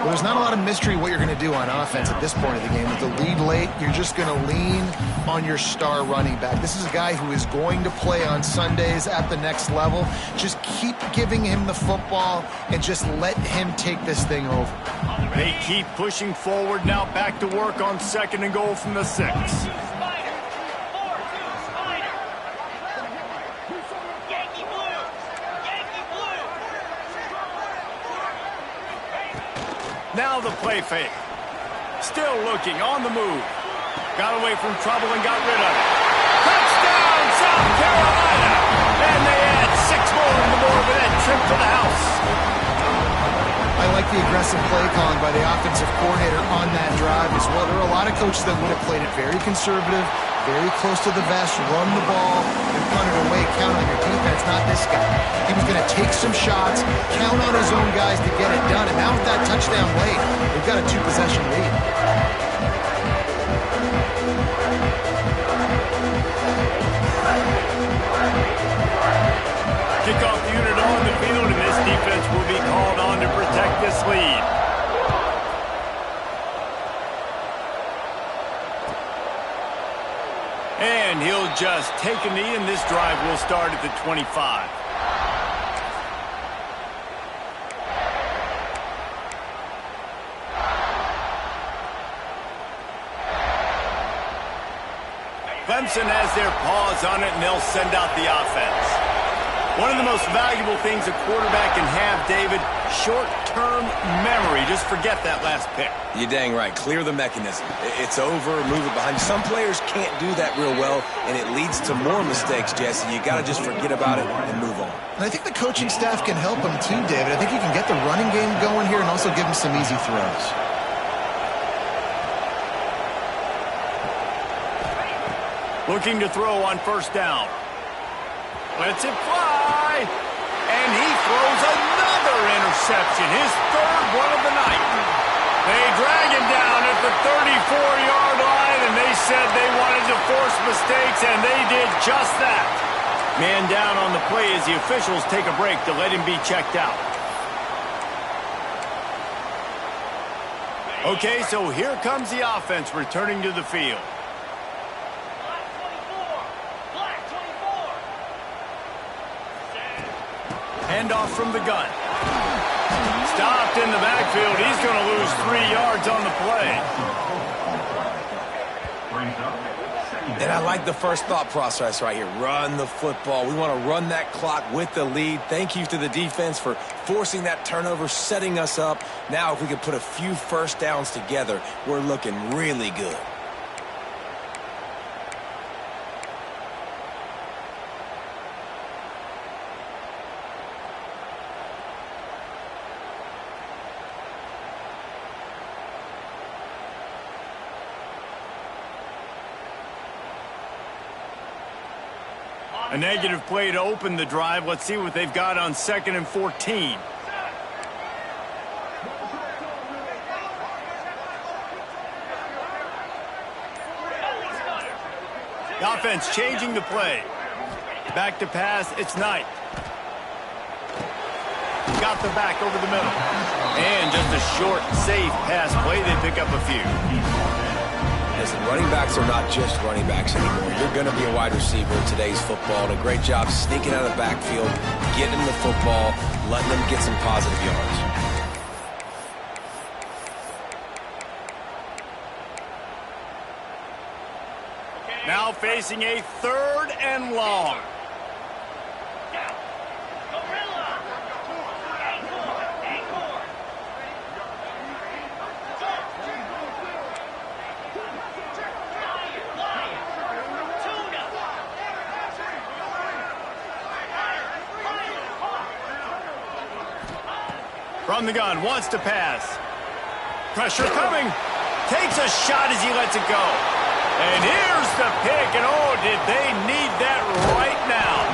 Well, there's not a lot of mystery what you're going to do on offense at this point of the game. With the lead late, you're just going to lean on your star running back. This is a guy who is going to play on Sundays at the next level. Just keep giving him the football and just let him take this thing over. They keep pushing forward now, back to work on 2nd and goal from the 6. Now the play fake. Still looking, on the move. Got away from trouble and got rid of it. Touchdown, South Carolina! And they add 6 more in the more than trip to the house. I like the aggressive play calling by the offensive coordinator on that drive as well. There are a lot of coaches that would have played it very conservative, very close to the vest, run the ball, and punt it away. Count on your defense, not this guy. He was going to take some shots, count on his own guys to get it done. And now with that touchdown late, they've got a 2-possession lead. Kickoff unit on the field, and this defense will be called on to protect this lead. And he'll just take a knee, and this drive will start at the 25. Clemson has their paws on it, and they'll send out the offense. One of the most valuable things a quarterback can have, David, short-term memory. Just forget that last pick. You're dang right. Clear the mechanism. It's over, move it behind you. Some players can't do that real well, and it leads to more mistakes, Jesse. You got to just forget about it and move on. And I think the coaching staff can help him too, David. I think you can get the running game going here and also give him some easy throws. Looking to throw on first down. Lets it fly. And he throws another interception. His third one of the night. They drag him down at the 34-yard line, and they said they wanted to force mistakes, and they did just that. Man down on the play as the officials take a break to let him be checked out. Okay, so here comes the offense returning to the field. Handoff from the gun. Stopped in the backfield. He's going to lose 3 yards on the play. And I like the first thought process right here. Run the football. We want to run that clock with the lead. Thank you to the defense for forcing that turnover, setting us up. Now if we could put a few first downs together, we're looking really good. A negative play to open the drive. Let's see what they've got on 2nd and 14. The offense changing the play. Back to pass, it's Knight. Got the back over the middle. And just a short, safe pass play. They pick up a few. Listen, running backs are not just running backs anymore. You're going to be a wide receiver in today's football. And a great job sneaking out of the backfield, getting them the football, letting them get some positive yards. Now facing a 3rd and long. From the gun, wants to pass. Pressure coming. Takes a shot as he lets it go. And here's the pick, and oh, did they need that right now.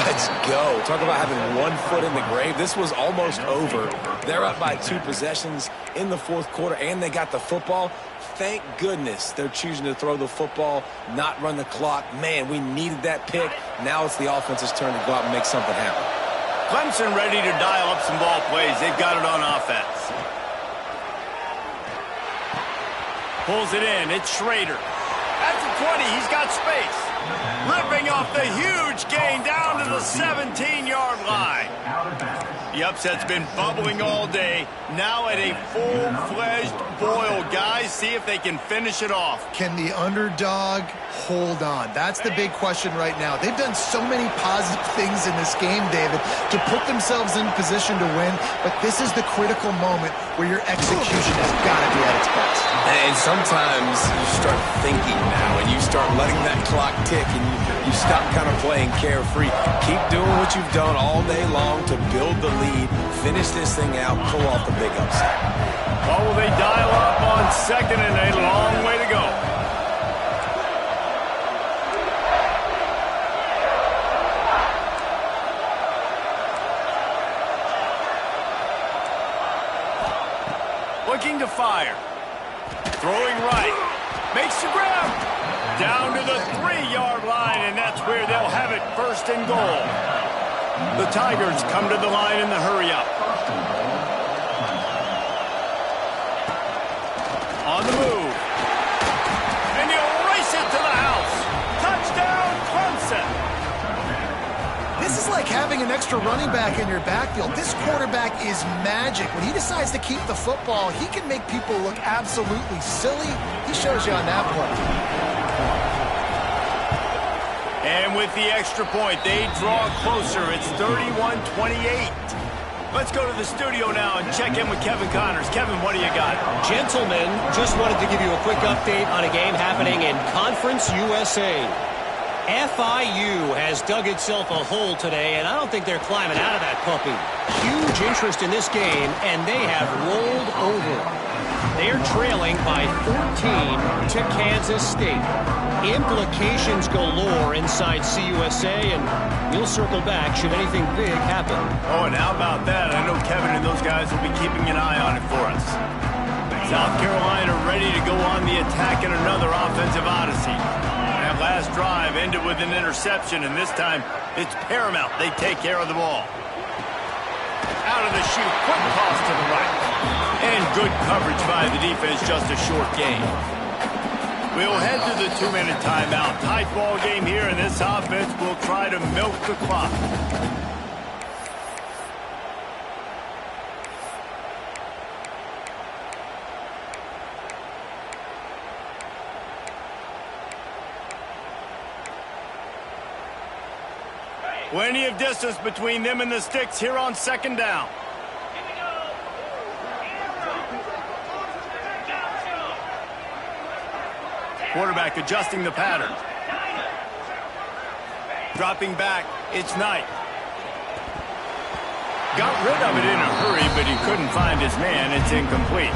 Let's go. Talk about having 1 foot in the grave. This was almost over. They're up by 2 possessions in the 4th quarter, and they got the football. Thank goodness they're choosing to throw the football, not run the clock. Man, we needed that pick. Now it's the offense's turn to go out and make something happen. Clemson ready to dial up some ball plays. They've got it on offense. Pulls it in. It's Schrader. At the 20, he's got space. Ripping off the huge gain down to the 17-yard line. The upset's been bubbling all day. Now at a full-fledged boil. Guys, see if they can finish it off. Can the underdog hold on? That's the big question right now. They've done so many positive things in this game, David, to put themselves in position to win, but this is the critical moment where your execution has got to be at its best. And sometimes you start thinking now, and you start letting that clock tick, and you stop kind of playing carefree. Keep doing what you've done all day long to build the lead, finish this thing out, pull off the big upset. Oh, will they dial up on 2nd and a long way to go? Looking to fire. Throwing right. Makes the grab. Down to the 3-yard line, and that's where they'll have it 1st and goal. The Tigers come to the line in the hurry-up. On the move. And he'll race it to the house. Touchdown, Clemson. This is like having an extra running back in your backfield. This quarterback is magic. When he decides to keep the football, he can make people look absolutely silly. He shows you on that play. And with the extra point, they draw closer. It's 31-28. Let's go to the studio now and check in with Kevin Connors. Kevin, what do you got? Gentlemen, just wanted to give you a quick update on a game happening in Conference USA. FIU has dug itself a hole today, and I don't think they're climbing out of that puppy. Huge interest in this game, and they have rolled over. They're trailing by 14 to Kansas State. Implications galore inside CUSA, and we'll circle back should anything big happen. Oh, and how about that? I know Kevin and those guys will be keeping an eye on it for us. South Carolina ready to go on the attack in another offensive odyssey. That last drive ended with an interception, and this time it's paramount they take care of the ball. Out of the chute, quick toss to the right. And good coverage by the defense, just a short gain. We'll head to the 2-minute timeout. Tight ball game here, and this offense will try to milk the clock. Plenty of distance between them and the sticks here on second down. Quarterback adjusting the pattern. Dropping back, it's Knight. Got rid of it in a hurry, but he couldn't find his man. It's incomplete.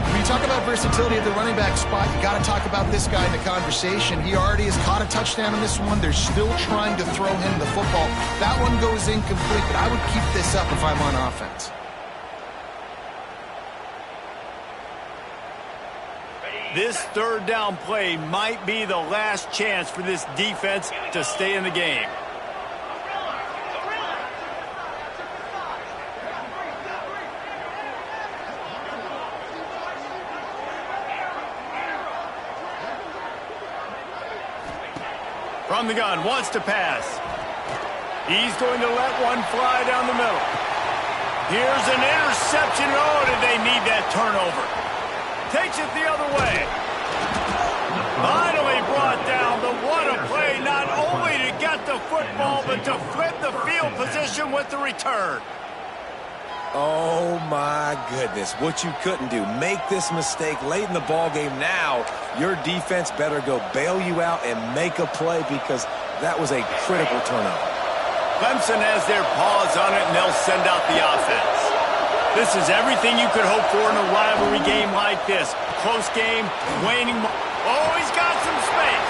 When you talk about versatility at the running back spot, you got to talk about this guy in the conversation. He already has caught a touchdown in this one. They're still trying to throw him the football. That one goes incomplete, but I would keep this up if I'm on offense. This third down play might be the last chance for this defense to stay in the game. From the gun, wants to pass. He's going to let one fly down the middle. Here's an interception. Oh, did they need that turnover? Takes it the other way. Finally brought down, but what a play, not only to get the football, but to flip the field position with the return. Oh, my goodness. What you couldn't do. Make this mistake late in the ball game. Now, your defense better go bail you out and make a play because that was a critical turnover. Clemson has their paws on it, and they'll send out the offense. This is everything you could hope for in a rivalry game like this. Close game, waning. Oh, he's got some space.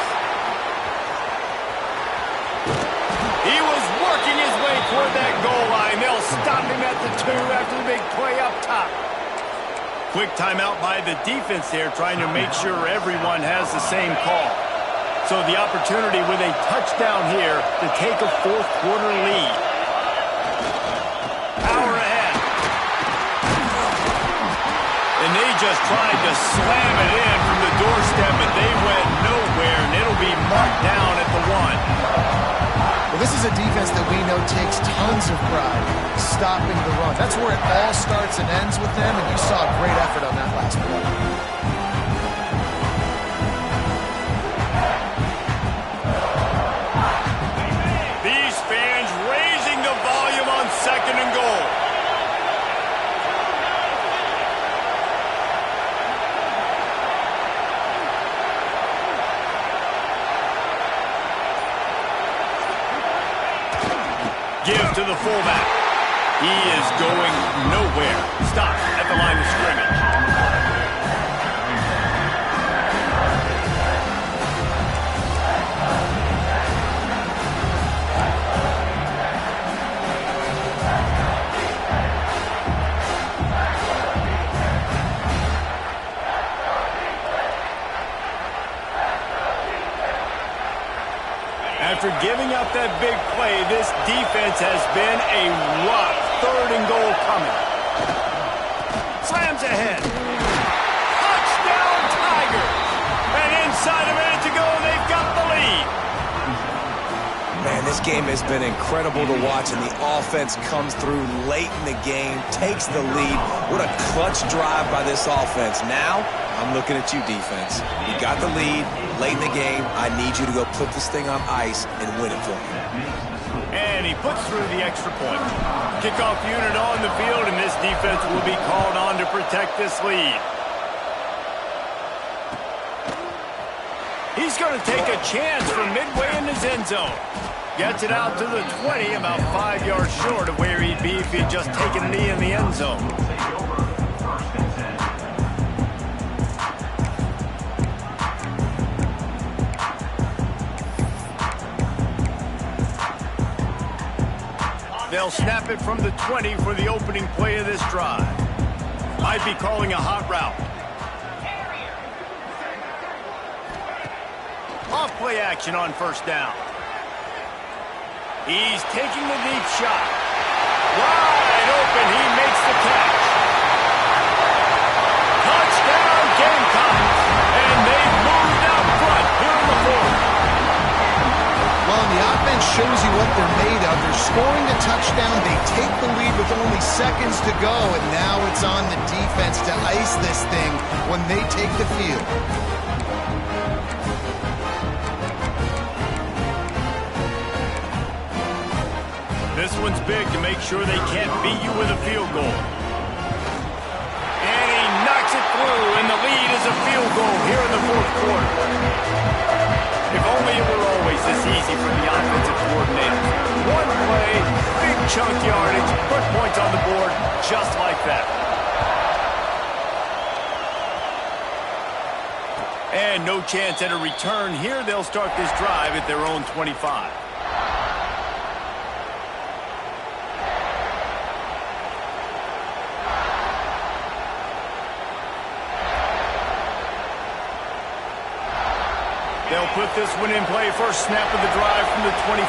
He was working his way toward that goal line. They'll stop him at the 2 after the big play up top. Quick timeout by the defense there, trying to make sure everyone has the same call. So the opportunity with a touchdown here to take a fourth-quarter lead. Power ahead. And they just tried to slam it in from the doorstep, but they went nowhere, and it'll be marked down at the 1. Well, this is a defense that we know takes tons of pride stopping the run. That's where it all starts and ends with them, and you saw a great effort on that last play. These fans raising the volume on second and goal. Give to the fullback. He is going nowhere. Stop at the line of scrimmage. After giving up that big play, this defense has been a rough third and goal coming. Slams ahead. Touchdown Tigers! And inside a minute to go, they've got the lead. Man, this game has been incredible to watch, and the offense comes through late in the game, takes the lead. What a clutch drive by this offense. Now, I'm looking at you, defense. You got the lead late in the game. I need you to go put this thing on ice and win it for me. And he puts through the extra point. Kickoff unit on the field, and this defense will be called on to protect this lead. He's going to take a chance from midway in his end zone. Gets it out to the 20, about 5 yards short of where he'd be if he'd just taken a knee in the end zone. They'll snap it from the 20 for the opening play of this drive. Might be calling a hot route. Off play action on first down. He's taking the deep shot. Wide open, he makes the catch. Touchdown Gamecocks, and they've moved out front here in the fourth. Well, the offense shows you what they're made of. They're scoring the touchdown. They take the lead with only seconds to go, and now it's on the defense to ice this thing when they take the field. This one's big to make sure they can't beat you with a field goal. And he knocks it through, and the lead is a field goal here in the fourth quarter. If only it were always this easy for the offensive coordinator. One play, big chunk yardage, put points on the board just like that. And no chance at a return here. They'll start this drive at their own 25. They'll put this one in play. First snap of the drive from the 25.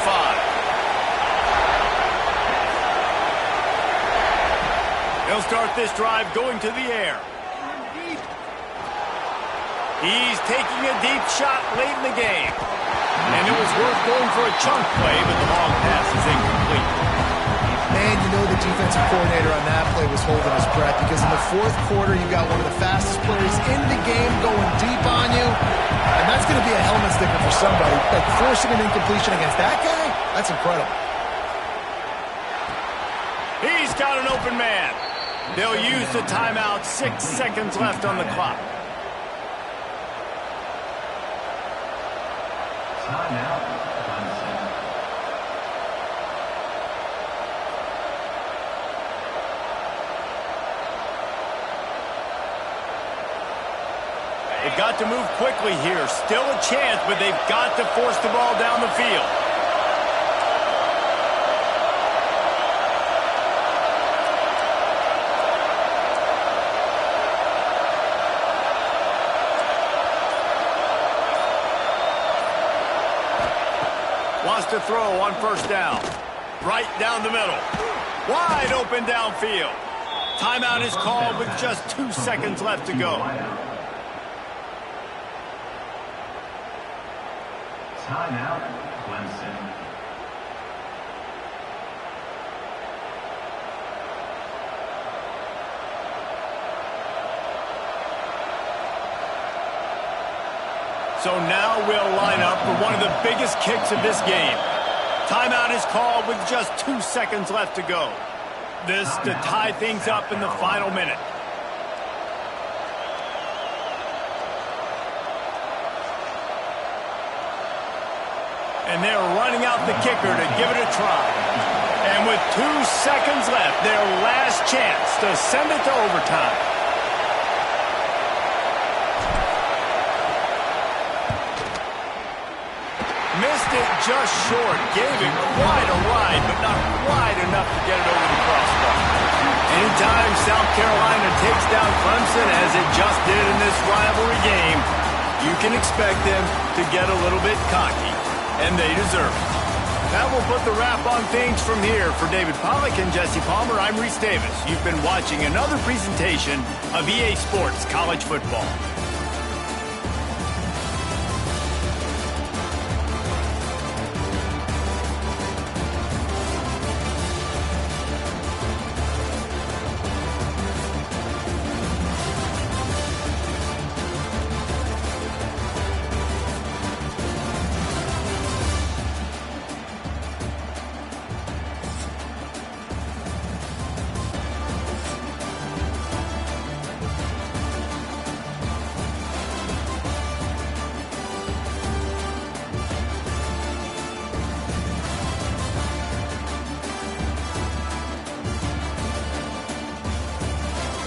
They'll start this drive going to the air. He's taking a deep shot late in the game. And it was worth going for a chunk play, but the long pass is incomplete. And you know the defensive coordinator on that play was holding his breath, because in the fourth quarter, you got one of the fastest players in the game going deep on you. And that's going to be a helmet sticker for somebody. Like, forcing an incompletion against that guy, that's incredible. He's got an open man. They'll use the timeout. 6 seconds left on the clock. Timeout. They've got to move quickly here. Still a chance, but they've got to force the ball down the field. Wants to throw on first down. Right down the middle. Wide open downfield. Timeout is called with just 2 seconds left to go. Timeout, Clemson. So now we'll line up for one of the biggest kicks of this game. Timeout is called with just 2 seconds left to go. This to tie things up in the final minute. And they're running out the kicker to give it a try. And with 2 seconds left, their last chance to send it to overtime. Missed it just short. Gave it quite a ride, but not quite enough to get it over the crossbar. Anytime South Carolina takes down Clemson, as it just did in this rivalry game, you can expect them to get a little bit cocky. And they deserve it. That will put the wrap on things from here. For David Pollack and Jesse Palmer, I'm Reese Davis. You've been watching another presentation of EA Sports College Football.